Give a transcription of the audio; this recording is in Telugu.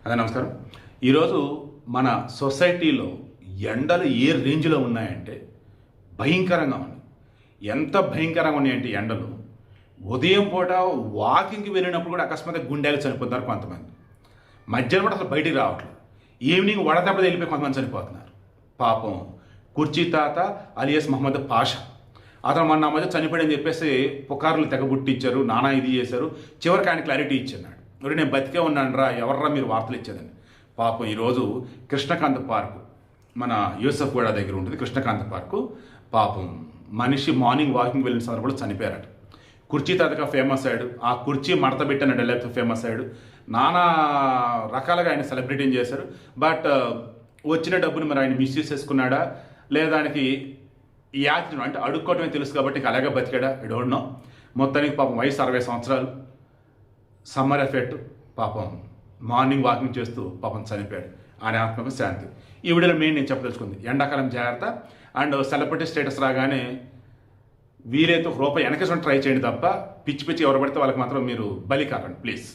అదే నమస్కారం. ఈరోజు మన సొసైటీలో ఎండలు ఏ రేంజ్లో ఉన్నాయంటే భయంకరంగా ఉన్నాయి. ఎంత భయంకరంగా ఉన్నాయంటే ఎండలు, ఉదయం పూట వాకింగ్కి వెళ్ళినప్పుడు కూడా అకస్మాత్తుగా గుండెలు చనిపోతున్నారు కొంతమంది. మధ్యాహ్నం కూడా అసలు బయటికి రావట్లేదు. ఈవినింగ్ వడదెబ్బ వెళ్ళిపోయి కొంతమంది చనిపోతున్నారు. పాపం కుర్చీ తాత అలియాస్ మహమ్మద్ పాషా, అతను మొన్న మధ్య చనిపోయాడని చెప్పేసి పుకార్లు తెగబుట్టించారు, నానా ఇది చేశారు. చివరికి ఆయన క్లారిటీ ఇచ్చాడు. మరి నేను బతికే ఉన్నాను రా, ఎవర్రా మీరు వార్తలు ఇచ్చేదని. పాపం ఈరోజు కృష్ణకాంత్ పార్కు, మన యూసఫ్ గూడ దగ్గర ఉంటుంది కృష్ణకాంత్ పార్కు. పాపం మనిషి మార్నింగ్ వాకింగ్ వెళ్ళిన సందర్భంలో చనిపోయారట. కుర్చీ తాతగా ఫేమస్ అయ్యాడు. ఆ కుర్చీ మడత పెట్టిన డైలాగ్తో ఫేమస్ అయ్యాడు. నానా రకాలుగా ఆయన సెలబ్రిటీని చేశారు. బట్ వచ్చిన డబ్బుని మరి ఆయన మిస్యూజ్ చేసుకున్నాడా లేదా ఆయనకి యాత్ర అంటే అడుక్కోవటమే తెలుసు కాబట్టి ఇంకా అలాగే బతికాడా, ఐ డోంట్ నో. మొత్తానికి పాపం వయసు 60 సంవత్సరాలు, సమ్మర్ ఎఫెక్ట్, పాపం మార్నింగ్ వాకింగ్ చేస్తూ పాపం చనిపోయాడు. ఆయన ఆత్మకు శాంతి. ఈ వీడియోలో నేను చెప్పదలుచుకుంది ఎండాకాలం జాగ్రత్త. అండ్ సెలబ్రిటీ స్టేటస్ రాగానే వీలైతే రూపాయి వెనకేసుకొని ట్రై చేయండి తప్ప పిచ్చి పిచ్చి ఎవరు పడితే వాళ్ళకి మాత్రం మీరు బలి కాకండి ప్లీజ్.